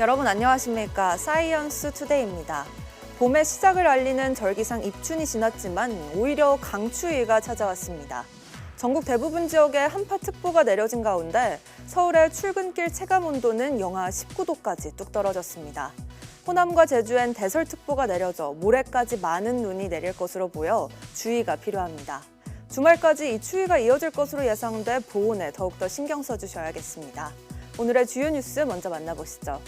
여러분 안녕하십니까? 사이언스 투데이입니다. 봄의 시작을 알리는 절기상 입춘이 지났지만 오히려 강추위가 찾아왔습니다. 전국 대부분 지역에 한파특보가 내려진 가운데 서울의 출근길 체감온도는 영하 19도까지 뚝 떨어졌습니다. 호남과 제주엔 대설특보가 내려져 모레까지 많은 눈이 내릴 것으로 보여 주의가 필요합니다. 주말까지 이 추위가 이어질 것으로 예상돼 보온에 더욱더 신경 써주셔야겠습니다. 오늘의 주요 뉴스 먼저 만나보시죠.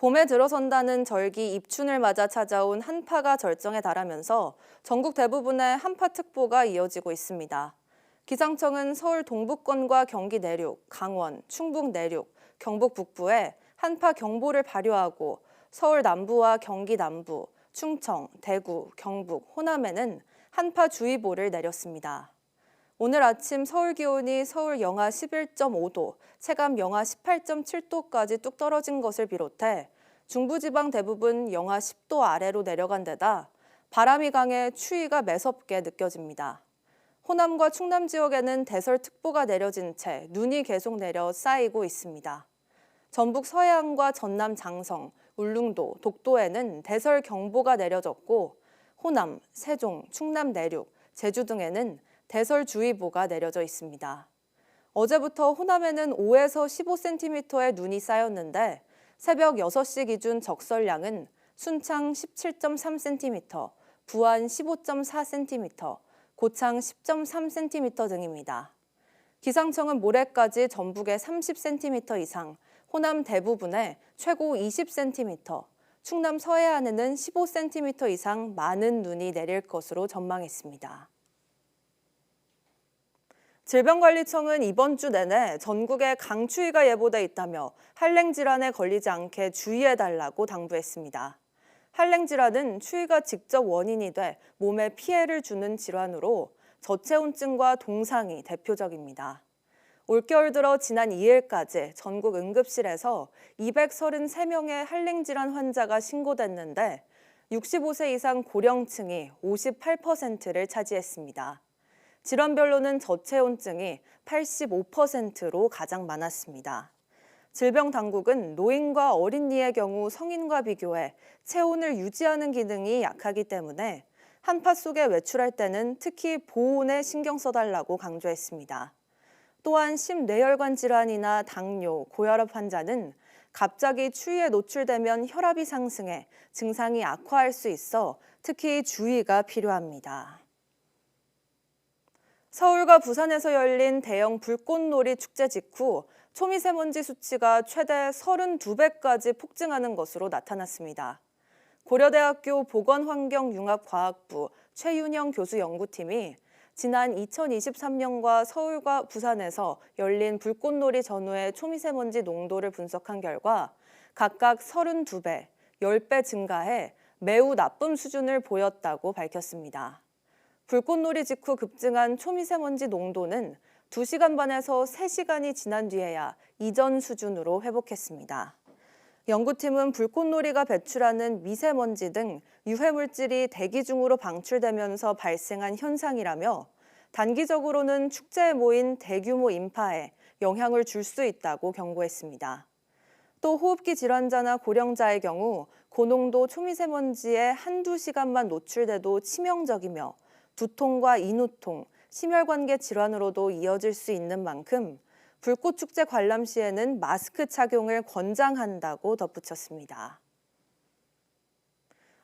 봄에 들어선다는 절기 입춘을 맞아 찾아온 한파가 절정에 달하면서 전국 대부분의 한파특보가 이어지고 있습니다. 기상청은 서울 동부권과 경기 내륙, 강원, 충북 내륙, 경북 북부에 한파 경보를 발효하고 서울 남부와 경기 남부, 충청, 대구, 경북, 호남에는 한파주의보를 내렸습니다. 오늘 아침 서울 기온이 서울 영하 11.5도, 체감 영하 18.7도까지 뚝 떨어진 것을 비롯해 중부지방 대부분 영하 10도 아래로 내려간 데다 바람이 강해 추위가 매섭게 느껴집니다. 호남과 충남 지역에는 대설특보가 내려진 채 눈이 계속 내려 쌓이고 있습니다. 전북 서해안과 전남 장성, 울릉도, 독도에는 대설경보가 내려졌고 호남, 세종, 충남 내륙, 제주 등에는 대설주의보가 내려져 있습니다. 어제부터 호남에는 5에서 15cm의 눈이 쌓였는데 새벽 6시 기준 적설량은 순창 17.3cm, 부안 15.4cm, 고창 10.3cm 등입니다. 기상청은 모레까지 전북에 30cm 이상, 호남 대부분에 최고 20cm, 충남 서해안에는 15cm 이상 많은 눈이 내릴 것으로 전망했습니다. 질병관리청은 이번 주 내내 전국에 강추위가 예보돼 있다며 한랭질환에 걸리지 않게 주의해달라고 당부했습니다. 한랭질환은 추위가 직접 원인이 돼 몸에 피해를 주는 질환으로 저체온증과 동상이 대표적입니다. 올겨울 들어 지난 2일까지 전국 응급실에서 233명의 한랭질환 환자가 신고됐는데 65세 이상 고령층이 58%를 차지했습니다. 질환별로는 저체온증이 85%로 가장 많았습니다. 질병당국은 노인과 어린이의 경우 성인과 비교해 체온을 유지하는 기능이 약하기 때문에 한파 속에 외출할 때는 특히 보온에 신경 써달라고 강조했습니다. 또한 심뇌혈관 질환이나 당뇨, 고혈압 환자는 갑자기 추위에 노출되면 혈압이 상승해 증상이 악화할 수 있어 특히 주의가 필요합니다. 서울과 부산에서 열린 대형 불꽃놀이 축제 직후 초미세먼지 수치가 최대 32배까지 폭증하는 것으로 나타났습니다. 고려대학교 보건환경융합과학부 최윤영 교수 연구팀이 지난 2023년과 서울과 부산에서 열린 불꽃놀이 전후의 초미세먼지 농도를 분석한 결과 각각 32배, 10배 증가해 매우 나쁨 수준을 보였다고 밝혔습니다. 불꽃놀이 직후 급증한 초미세먼지 농도는 2시간 반에서 3시간이 지난 뒤에야 이전 수준으로 회복했습니다. 연구팀은 불꽃놀이가 배출하는 미세먼지 등 유해물질이 대기 중으로 방출되면서 발생한 현상이라며 단기적으로는 축제에 모인 대규모 인파에 영향을 줄 수 있다고 경고했습니다. 또 호흡기 질환자나 고령자의 경우 고농도 초미세먼지에 한두 시간만 노출돼도 치명적이며 두통과 인후통, 심혈관계 질환으로도 이어질 수 있는 만큼 불꽃축제 관람 시에는 마스크 착용을 권장한다고 덧붙였습니다.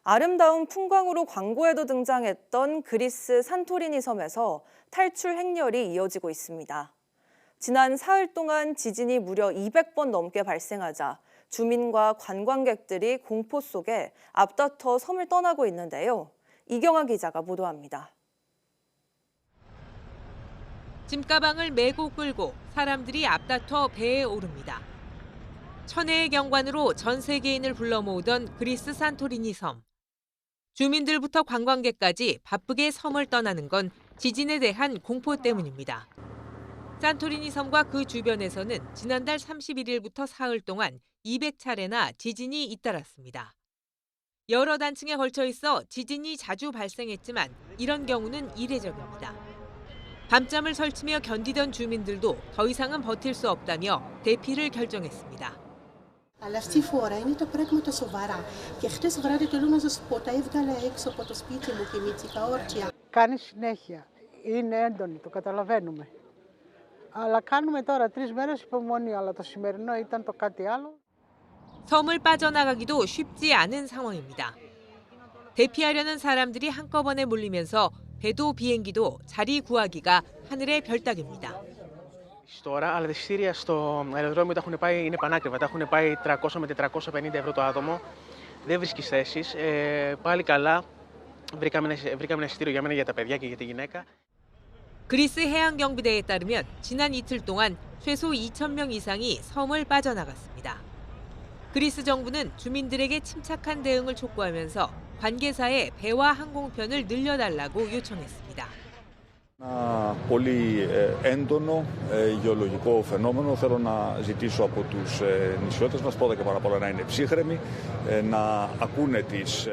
아름다운 풍광으로 광고에도 등장했던 그리스 산토리니 섬에서 탈출 행렬이 이어지고 있습니다. 지난 사흘 동안 지진이 무려 200번 넘게 발생하자 주민과 관광객들이 공포 속에 앞다퉈 섬을 떠나고 있는데요. 이경아 기자가 보도합니다. 짐가방을 메고 끌고 사람들이 앞다퉈 배에 오릅니다. 천혜의 경관으로 전 세계인을 불러 모으던 그리스 산토리니 섬. 주민들부터 관광객까지 바쁘게 섬을 떠나는 건 지진에 대한 공포 때문입니다. 산토리니 섬과 그 주변에서는 지난달 31일부터 사흘 동안 200차례나 지진이 잇따랐습니다. 여러 단층에 걸쳐 있어 지진이 자주 발생했지만 이런 경우는 이례적입니다. 밤잠을 설치며 견디던 주민들도 더 이상은 버틸 수 없다며 대피를 결정했습니다. Αλλά στη φορά είναι τα πράγματα σοβαρά. Και χτες βράδυ το λέω να σας πω, τα έβγαλα έξω από το σπίτι μου και μύτσικα όρτσια. Κάνει συνέχεια. Είναι έντονη, το καταλαβαίνουμε. Αλλά κάνουμε τώρα 3 μέρες υπομονή, αλλά το σημερινό ήταν το κάτι άλλο. 섬을 빠져나가기도 쉽지 않은 상황입니다. 대피하려는 사람들이 한꺼번에 몰리면서 배도 비행기도 자리 구하기가 하늘의 별따기입니다. Τώρα, αλλά τα εισιτήρια στο αεροδρόμιο τα έχουν πάει, είναι πανάκριβα. Τα έχουν πάει 300 με 450 ευρώ το άτομο. Δεν βρίσκεις θέσεις. Πάλι καλά. Βρήκαμε ένα εισιτήριο για μένα, για τα παιδιά και για τη γυναίκα. 그리스 해양경비대에 따르면 지난 이틀 동안 최소 2,000명 이상이 섬을 빠져나갔습니다. 그리스 정부는 주민들에게 침착한 대응을 촉구하면서 관계사에 배와 항공편을 늘려달라고 요청했습니다. Ένα πολύ έντονο γεωλογικό φαινόμενο. Θέλω να ζητήσω από τους νησιώτες μας πρώτα και πάνω απ' όλα να είναι ψύχρεμοι, να ακούνε τις...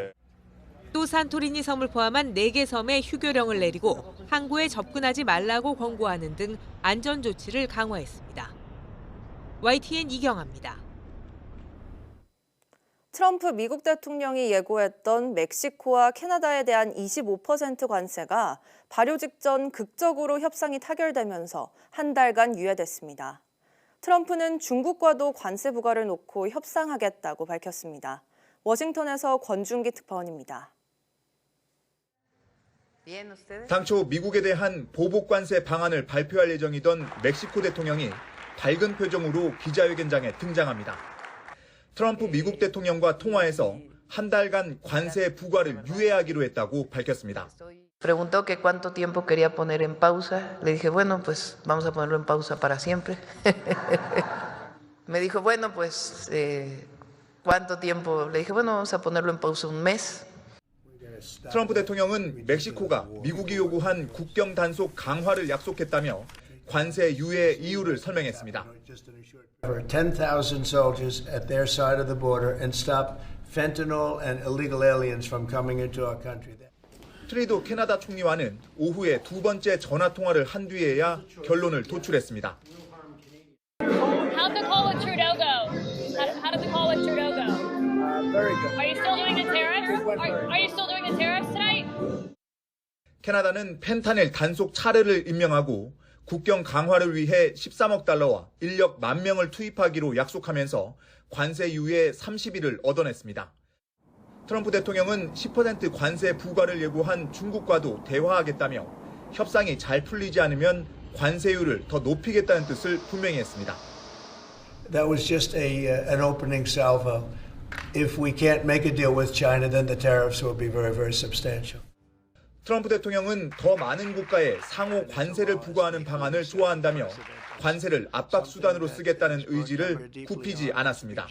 또 산토리니 섬을 포함한 4개 섬에 휴교령을 내리고 항구에 접근하지 말라고 권고하는 등 안전 조치를 강화했습니다. YTN 이경아입니다. 트럼프 미국 대통령이 예고했던 멕시코와 캐나다에 대한 25% 관세가 발효 직전 극적으로 협상이 타결되면서 한 달간 유예됐습니다. 트럼프는 중국과도 관세 부과를 놓고 협상하겠다고 밝혔습니다. 워싱턴에서 권준기 특파원입니다. 당초 미국에 대한 보복 관세 방안을 발표할 예정이던 멕시코 대통령이 밝은 표정으로 기자회견장에 등장합니다. 트럼프 미국 대통령과 통화에서 한 달간 관세 부과를 유예하기로 했다고 밝혔습니다. Preguntó que cuánto tiempo quería poner en pausa. Le dije, bueno, pues vamos a ponerlo en pausa para siempre. Me dijo, bueno, pues ¿cuánto tiempo? Le dije, bueno, vamos a ponerlo en pausa un mes. 트럼프 대통령은 멕시코가 미국이 요구한 국경 단속 강화를 약속했다며 관세 유예 이유를 설명했습니다. 10,000 soldiers at their side of the border and stop fentanyl and illegal aliens from coming into our country. 트리도 캐나다 총리와는 오후에 두 번째 전화 통화를 한 뒤에야 결론을 도출했습니다. How'd the call with Trudeau go? How did the call with Trudeau go? Very good. Are you still doing the tariffs? Are you still doing the tariffs tonight? 캐나다는 펜타닐 단속 차르를 임명하고 국경 강화를 위해 13억 달러와 인력 10,000명을 투입하기로 약속하면서 관세 유예 30일을 얻어냈습니다. 트럼프 대통령은 10% 관세 부과를 예고한 중국과도 대화하겠다며 협상이 잘 풀리지 않으면 관세율을 더 높이겠다는 뜻을 분명히 했습니다. That was just an opening salvo. If we can't make a deal with China, then the tariffs will be very, very substantial. 트럼프 대통령은 더 많은 국가에 상호 관세를 부과하는 방안을 좋아한다며 관세를 압박 수단으로 쓰겠다는 의지를 굽히지 않았습니다.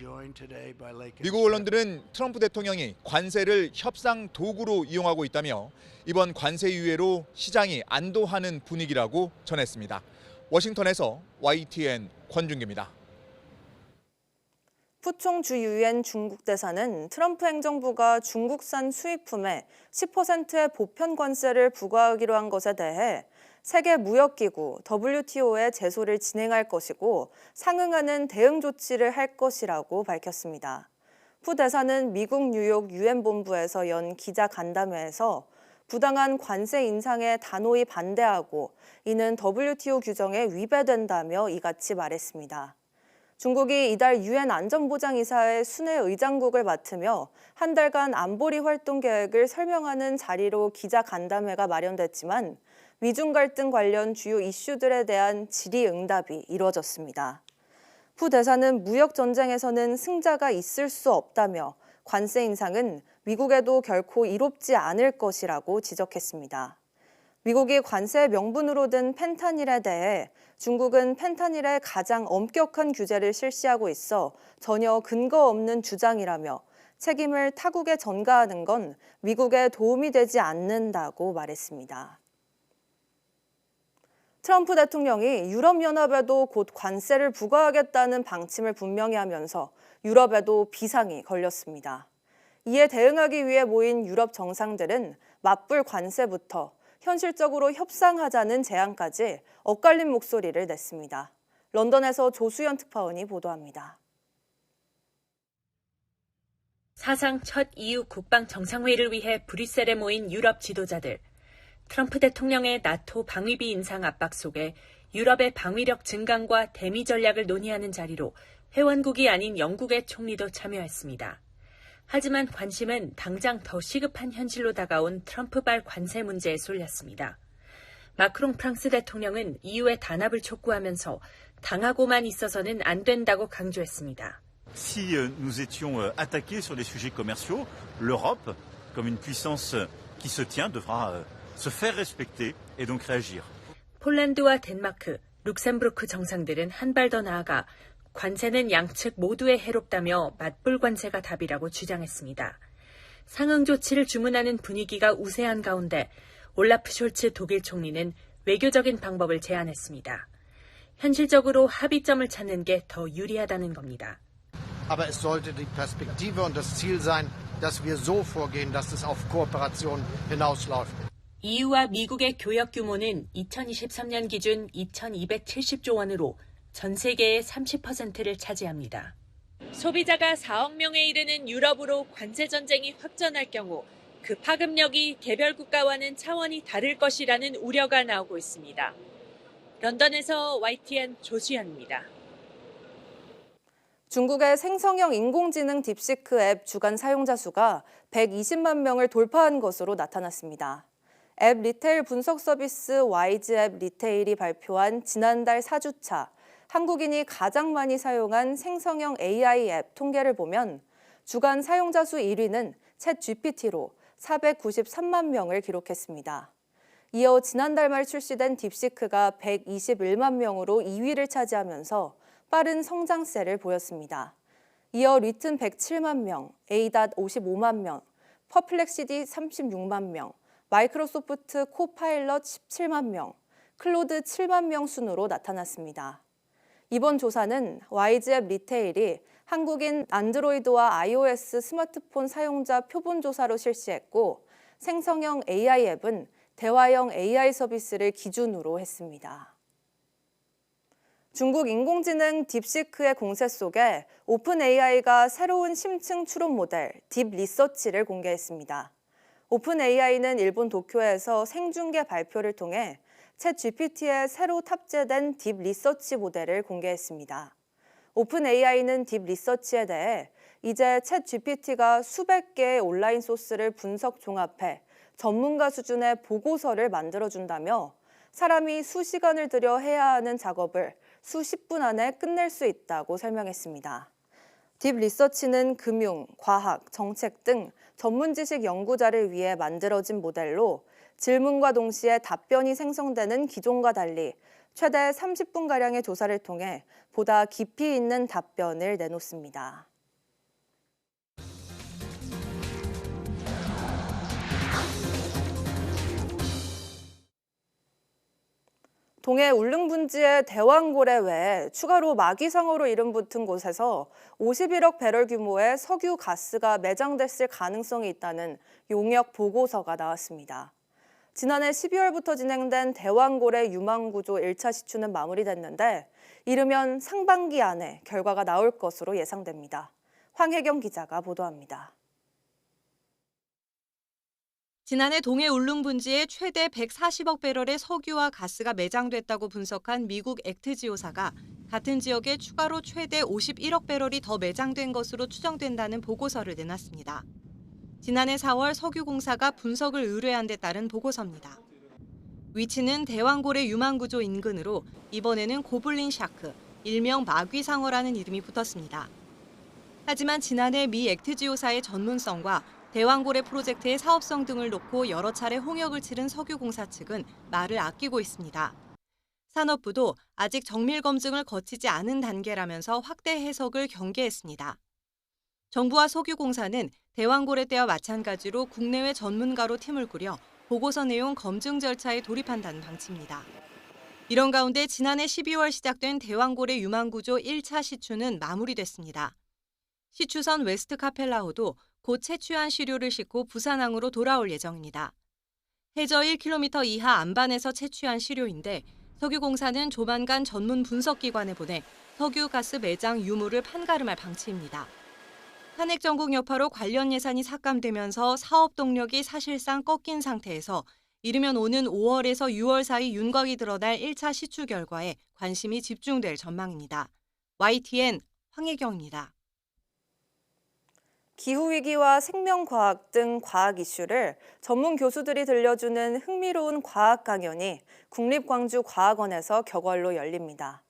미국 언론들은 트럼프 대통령이 관세를 협상 도구로 이용하고 있다며 이번 관세 유예로 시장이 안도하는 분위기라고 전했습니다. 워싱턴에서 YTN 권준기입니다. 푸총 주 유엔 중국 대사는 트럼프 행정부가 중국산 수입품에 10%의 보편 관세를 부과하기로 한 것에 대해 세계무역기구 WTO에 제소를 진행할 것이고 상응하는 대응 조치를 할 것이라고 밝혔습니다. 푸 대사는 미국 뉴욕 유엔 본부에서 연 기자 간담회에서 부당한 관세 인상에 단호히 반대하고 이는 WTO 규정에 위배된다며 이같이 말했습니다. 중국이 이달 유엔 안전보장이사의 순회 의장국을 맡으며 한 달간 안보리 활동 계획을 설명하는 자리로 기자 간담회가 마련됐지만 미중 갈등 관련 주요 이슈들에 대한 질의응답이 이루어졌습니다. 푸 대사는 무역 전쟁에서는 승자가 있을 수 없다며 관세 인상은 미국에도 결코 이롭지 않을 것이라고 지적했습니다. 미국이 관세 명분으로 든 펜타닐에 대해 중국은 펜타닐에 가장 엄격한 규제를 실시하고 있어 전혀 근거 없는 주장이라며 책임을 타국에 전가하는 건 미국에 도움이 되지 않는다고 말했습니다. 트럼프 대통령이 유럽연합에도 곧 관세를 부과하겠다는 방침을 분명히 하면서 유럽에도 비상이 걸렸습니다. 이에 대응하기 위해 모인 유럽 정상들은 맞불 관세부터 현실적으로 협상하자는 제안까지 엇갈린 목소리를 냈습니다. 런던에서 조수연 특파원이 보도합니다. 사상 첫 EU 국방 정상회의를 위해 브뤼셀에 모인 유럽 지도자들. 트럼프 대통령의 나토 방위비 인상 압박 속에 유럽의 방위력 증강과 대미 전략을 논의하는 자리로 회원국이 아닌 영국의 총리도 참여했습니다. 하지만 관심은 당장 더 시급한 현실로 다가온 트럼프발 관세 문제에 쏠렸습니다. 마크롱 프랑스 대통령은 EU의 단합을 촉구하면서 당하고만 있어서는 안 된다고 강조했습니다. Si nous étions attaqués sur des sujets commerciaux, l'Europe, comme une puissance qui se tient, devra se faire respecter et donc réagir. 폴란드와 덴마크, 룩셈부르크 정상들은 한 발 더 나아가 관세는 양측 모두에 해롭다며 맞불 관세가 답이라고 주장했습니다. 상응 조치를 주문하는 분위기가 우세한 가운데 올라프 숄츠 독일 총리는 외교적인 방법을 제안했습니다. 현실적으로 합의점을 찾는 게 더 유리하다는 겁니다. Aber es sollte die Perspektive und das Ziel sein, dass wir so vorgehen, dass es auf Kooperation hinausläuft. EU와 미국의 교역 규모는 2023년 기준 2,270조 원으로 전 세계의 30%를 차지합니다. 소비자가 4억 명에 이르는 유럽으로 관세 전쟁이 확전할 경우 그 파급력이 개별 국가와는 차원이 다를 것이라는 우려가 나오고 있습니다. 런던에서 YTN 조수연입니다. 중국의 생성형 인공지능 딥시크 앱 주간 사용자 수가 120만 명을 돌파한 것으로 나타났습니다. 앱 리테일 분석 서비스 YG앱 리테일이 발표한 지난달 4주차 한국인이 가장 많이 사용한 생성형 AI 앱 통계를 보면 주간 사용자 수 1위는 챗GPT로 493만 명을 기록했습니다. 이어 지난달 말 출시된 딥시크가 121만 명으로 2위를 차지하면서 빠른 성장세를 보였습니다. 이어 리튼 107만 명, 에이닷 55만 명, 퍼플렉시티 36만 명, 마이크로소프트 코파일럿 17만 명, 클로드 7만 명 순으로 나타났습니다. 이번 조사는 YG앱 리테일이 한국인 안드로이드와 iOS 스마트폰 사용자 표본 조사로 실시했고 생성형 AI 앱은 대화형 AI 서비스를 기준으로 했습니다. 중국 인공지능 딥시크의 공세 속에 오픈AI가 새로운 심층 추론 모델 딥 리서치를 공개했습니다. 오픈AI는 일본 도쿄에서 생중계 발표를 통해 챗GPT에 새로 탑재된 딥 리서치 모델을 공개했습니다. 오픈AI는 딥 리서치에 대해 이제 챗GPT가 수백 개의 온라인 소스를 분석 종합해 전문가 수준의 보고서를 만들어준다며 사람이 수시간을 들여 해야 하는 작업을 수십 분 안에 끝낼 수 있다고 설명했습니다. 딥 리서치는 금융, 과학, 정책 등 전문 지식 연구자를 위해 만들어진 모델로 질문과 동시에 답변이 생성되는 기존과 달리 최대 30분가량의 조사를 통해 보다 깊이 있는 답변을 내놓습니다. 동해 울릉분지의 대왕고래 외에 추가로 마기상어로 이름 붙은 곳에서 51억 배럴 규모의 석유 가스가 매장됐을 가능성이 있다는 용역 보고서가 나왔습니다. 지난해 12월부터 진행된 대왕고래 유망구조 1차 시추는 마무리됐는데 이르면 상반기 안에 결과가 나올 것으로 예상됩니다. 황혜경 기자가 보도합니다. 지난해 동해 울릉분지에 최대 140억 배럴의 석유와 가스가 매장됐다고 분석한 미국 액트지오사가 같은 지역에 추가로 최대 51억 배럴이 더 매장된 것으로 추정된다는 보고서를 내놨습니다. 지난해 4월 석유공사가 분석을 의뢰한 데 따른 보고서입니다. 위치는 대왕고래 유망구조 인근으로 이번에는 고블린 샤크, 일명 마귀상어라는 이름이 붙었습니다. 하지만 지난해 미 액트지오사의 전문성과 대왕고래 프로젝트의 사업성 등을 놓고 여러 차례 홍역을 치른 석유공사 측은 말을 아끼고 있습니다. 산업부도 아직 정밀 검증을 거치지 않은 단계라면서 확대 해석을 경계했습니다. 정부와 석유공사는 대왕고래 때와 마찬가지로 국내외 전문가로 팀을 꾸려 보고서 내용 검증 절차에 돌입한다는 방침입니다. 이런 가운데 지난해 12월 시작된 대왕고래 유망구조 1차 시추는 마무리됐습니다. 시추선 웨스트 카펠라호도 곧 채취한 시료를 싣고 부산항으로 돌아올 예정입니다. 해저 1km 이하 안반에서 채취한 시료인데 석유공사는 조만간 전문 분석기관에 보내 석유가스 매장 유무를 판가름할 방침입니다. 탄핵 전국 여파로 관련 예산이 삭감되면서 사업 동력이 사실상 꺾인 상태에서 이르면 오는 5월에서 6월 사이 윤곽이 드러날 1차 시추 결과에 관심이 집중될 전망입니다. YTN 황혜경입니다. 기후위기와 생명과학 등 과학 이슈를 전문 교수들이 들려주는 흥미로운 과학 강연이 국립광주과학원에서 격월로 열립니다.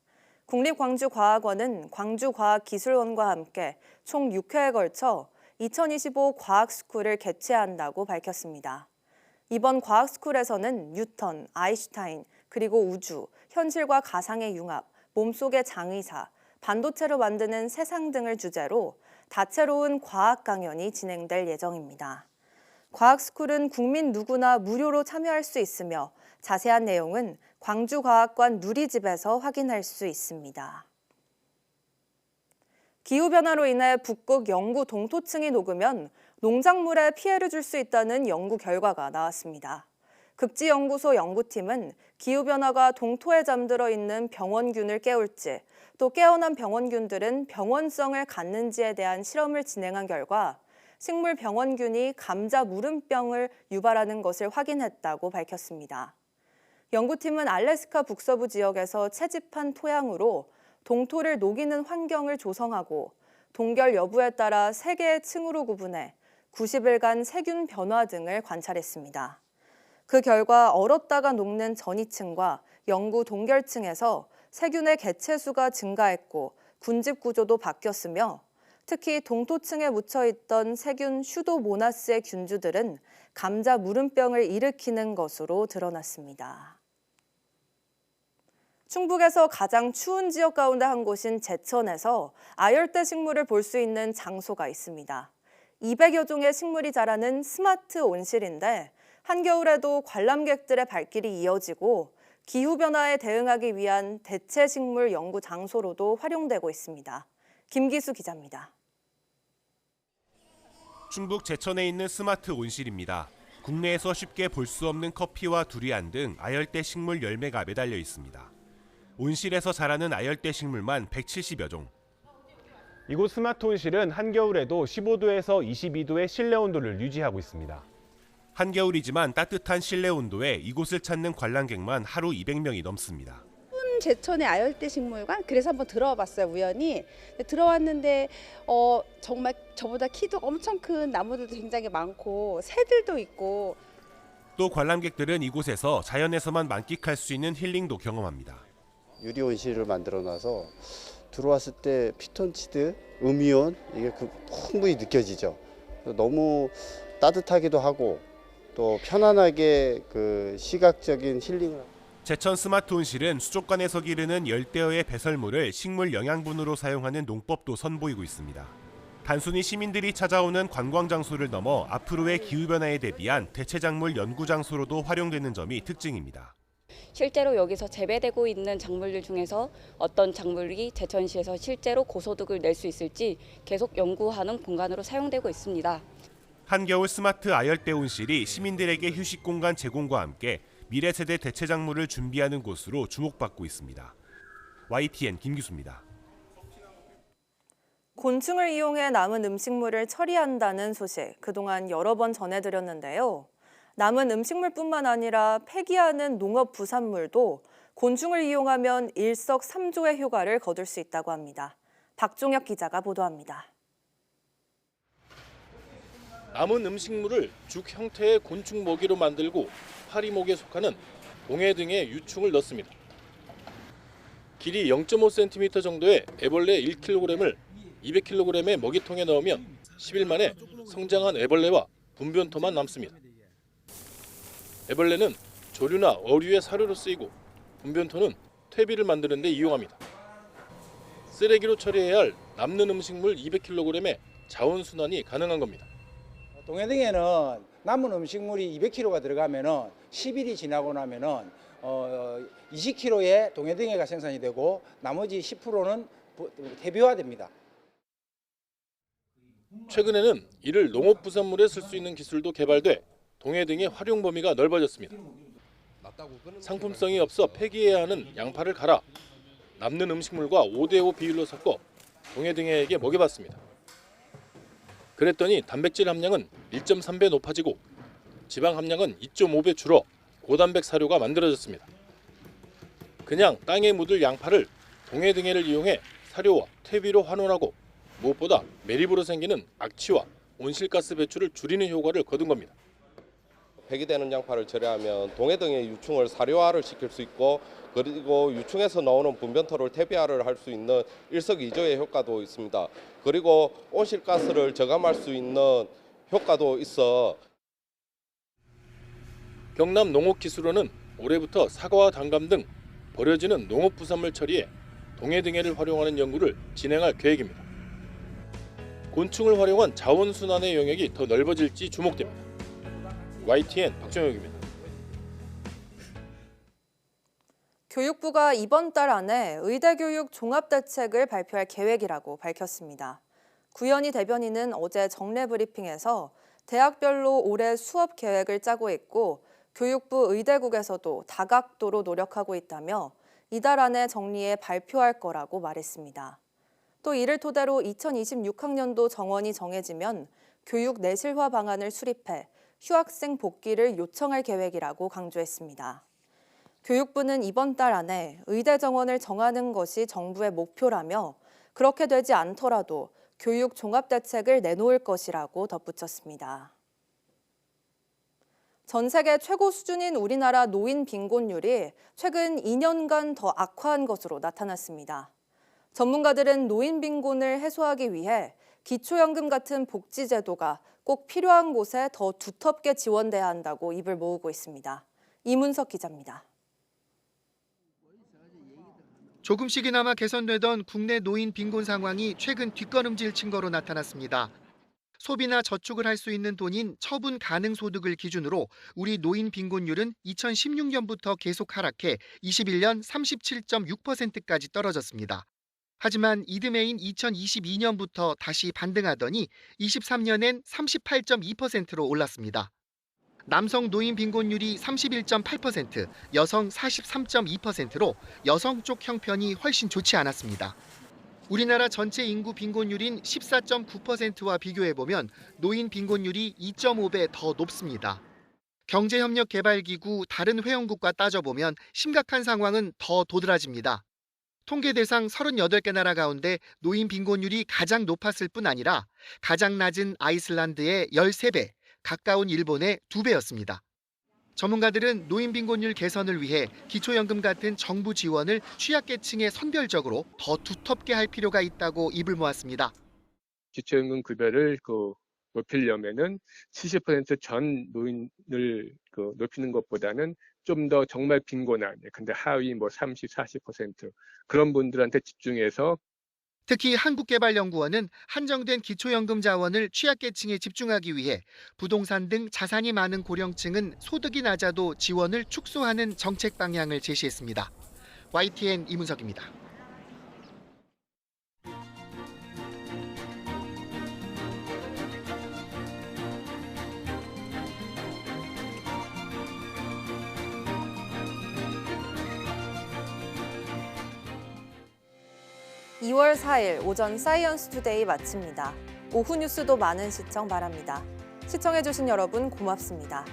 국립광주과학원은 광주과학기술원과 함께 총 6회에 걸쳐 2025 과학스쿨을 개최한다고 밝혔습니다. 이번 과학스쿨에서는 뉴턴, 아인슈타인, 그리고 우주, 현실과 가상의 융합, 몸속의 장의사, 반도체로 만드는 세상 등을 주제로 다채로운 과학 강연이 진행될 예정입니다. 과학스쿨은 국민 누구나 무료로 참여할 수 있으며 자세한 내용은 광주과학관 누리집에서 확인할 수 있습니다. 기후변화로 인해 북극 영구 동토층이 녹으면 농작물에 피해를 줄 수 있다는 연구 결과가 나왔습니다. 극지연구소 연구팀은 기후변화가 동토에 잠들어 있는 병원균을 깨울지, 또 깨어난 병원균들은 병원성을 갖는지에 대한 실험을 진행한 결과 식물 병원균이 감자 무름병을 유발하는 것을 확인했다고 밝혔습니다. 연구팀은 알래스카 북서부 지역에서 채집한 토양으로 동토를 녹이는 환경을 조성하고 동결 여부에 따라 3개의 층으로 구분해 90일간 세균 변화 등을 관찰했습니다. 그 결과 얼었다가 녹는 전이층과 영구 동결층에서 세균의 개체수가 증가했고 군집 구조도 바뀌었으며 특히 동토층에 묻혀있던 세균 슈도모나스의 균주들은 감자 무름병을 일으키는 것으로 드러났습니다. 충북에서 가장 추운 지역 가운데 한 곳인 제천에서 아열대 식물을 볼 수 있는 장소가 있습니다. 200여 종의 식물이 자라는 스마트 온실인데 한겨울에도 관람객들의 발길이 이어지고 기후변화에 대응하기 위한 대체 식물 연구 장소로도 활용되고 있습니다. 김기수 기자입니다. 충북 제천에 있는 스마트 온실입니다. 국내에서 쉽게 볼 수 없는 커피와 두리안 등 아열대 식물 열매가 매달려 있습니다. 온실에서 자라는 아열대 식물만 170여 종. 이곳 스마트 온실은 한겨울에도 15도에서 22도의 실내 온도를 유지하고 있습니다. 한겨울이지만 따뜻한 실내 온도에 이곳을 찾는 관람객만 하루 200명이 넘습니다. 제천의 아열대 식물관, 그래서 한번 들어와 봤어요, 우연히. 들어왔는데 정말 저보다 키도 엄청 큰 나무들도 굉장히 많고 새들도 있고. 또 관람객들은 이곳에서 자연에서만 만끽할 수 있는 힐링도 경험합니다. 유리 온실을 만들어놔서 들어왔을 때 피톤치드, 음이온 이게 충분히 느껴지죠. 너무 따뜻하기도 하고 또 편안하게 시각적인 힐링을. 제천 스마트 온실은 수족관에서 기르는 열대어의 배설물을 식물 영양분으로 사용하는 농법도 선보이고 있습니다. 단순히 시민들이 찾아오는 관광 장소를 넘어 앞으로의 기후변화에 대비한 대체작물 연구 장소로도 활용되는 점이 특징입니다. 실제로 여기서 재배되고 있는 작물들 중에서 어떤 작물이 제천시에서 실제로 고소득을 낼 수 있을지 계속 연구하는 공간으로 사용되고 있습니다. 한겨울 스마트 아열대 온실이 시민들에게 휴식 공간 제공과 함께 미래 세대 대체 작물을 준비하는 곳으로 주목받고 있습니다. YTN 김기수입니다. 곤충을 이용해 남은 음식물을 처리한다는 소식 그동안 여러 번 전해드렸는데요. 남은 음식물뿐만 아니라 폐기하는 농업 부산물도 곤충을 이용하면 일석삼조의 효과를 거둘 수 있다고 합니다. 박종혁 기자가 보도합니다. 남은 음식물을 죽 형태의 곤충 먹이로 만들고 파리목에 속하는 동해 등의 유충을 넣습니다. 길이 0.5cm 정도의 애벌레 1kg을 200kg의 먹이통에 넣으면 10일 만에 성장한 애벌레와 분변토만 남습니다. 애벌레는 조류나 어류의 사료로 쓰이고 분변토는 퇴비를 만드는 데 이용합니다. 쓰레기로 처리해야 할 남는 음식물 200kg의 자원순환이 가능한 겁니다. 동해등에는 남은 음식물이 200kg가 들어가면은 10일이 지나고 나면은 20kg의 동해등해가 생산이 되고 나머지 10%는 퇴비화됩니다. 최근에는 이를 농업부산물에 쓸 수 있는 기술도 개발돼 동해등의 활용 범위가 넓어졌습니다. 상품성이 없어 폐기해야 하는 양파를 갈아 남는 음식물과 5대5 비율로 섞어 동해등해에게 먹여봤습니다. 그랬더니 단백질 함량은 1.3배 높아지고 지방 함량은 2.5배 줄어 고단백 사료가 만들어졌습니다. 그냥 땅에 묻을 양파를 동해등해를 이용해 사료와 퇴비로 환원하고 무엇보다 매립으로 생기는 악취와 온실가스 배출을 줄이는 효과를 거둔 겁니다. 폐기되는 양파를 처리하면 동해등의 유충을 사료화를 시킬 수 있고 그리고 유충에서 나오는 분변토를 퇴비화를 할 수 있는 일석이조의 효과도 있습니다. 그리고 온실가스를 저감할 수 있는 효과도 있어. 경남 농업기술원은 올해부터 사과와 단감 등 버려지는 농업부산물 처리에 동해등해를 활용하는 연구를 진행할 계획입니다. 곤충을 활용한 자원순환의 영역이 더 넓어질지 주목됩니다. YTN 박정혁입니다. 교육부가 이번 달 안에 의대교육 종합대책을 발표할 계획이라고 밝혔습니다. 구현희 대변인은 어제 정례 브리핑에서 대학별로 올해 수업 계획을 짜고 있고 교육부 의대국에서도 다각도로 노력하고 있다며 이달 안에 정리해 발표할 거라고 말했습니다. 또 이를 토대로 2026학년도 정원이 정해지면 교육 내실화 방안을 수립해 휴학생 복귀를 요청할 계획이라고 강조했습니다. 교육부는 이번 달 안에 의대 정원을 정하는 것이 정부의 목표라며 그렇게 되지 않더라도 교육 종합대책을 내놓을 것이라고 덧붙였습니다. 전 세계 최고 수준인 우리나라 노인 빈곤율이 최근 2년간 더 악화한 것으로 나타났습니다. 전문가들은 노인 빈곤을 해소하기 위해 기초연금 같은 복지제도가 꼭 필요한 곳에 더 두텁게 지원돼야 한다고 입을 모으고 있습니다. 이문석 기자입니다. 조금씩이나마 개선되던 국내 노인 빈곤 상황이 최근 뒷걸음질 친 거로 나타났습니다. 소비나 저축을 할 수 있는 돈인 처분 가능 소득을 기준으로 우리 노인 빈곤율은 2016년부터 계속 하락해 21년 37.6%까지 떨어졌습니다. 하지만 이듬해인 2022년부터 다시 반등하더니 23년엔 38.2%로 올랐습니다. 남성 노인 빈곤율이 31.8%, 여성 43.2%로 여성 쪽 형편이 훨씬 좋지 않았습니다. 우리나라 전체 인구 빈곤율인 14.9%와 비교해보면 노인 빈곤율이 2.5배 더 높습니다. 경제협력개발기구 다른 회원국과 따져보면 심각한 상황은 더 도드라집니다. 통계 대상 38개 나라 가운데 노인 빈곤율이 가장 높았을 뿐 아니라 가장 낮은 아이슬란드의 13배, 가까운 일본의 2배였습니다. 전문가들은 노인 빈곤율 개선을 위해 기초연금 같은 정부 지원을 취약계층에 선별적으로 더 두텁게 할 필요가 있다고 입을 모았습니다. 기초연금 급여를 높이려면은 70% 전 노인을 높이는 것보다는 좀 더 정말 빈곤한, 근데 하위 30, 40% 그런 분들한테 집중해서 특히 한국개발연구원은 한정된 기초연금 자원을 취약계층에 집중하기 위해 부동산 등 자산이 많은 고령층은 소득이 낮아도 지원을 축소하는 정책 방향을 제시했습니다. YTN 이문석입니다. (2월 4일) 오전 사이언스 투데이 마칩니다. 오후 뉴스도 많은 시청 바랍니다. 시청해주신 여러분 고맙습니다.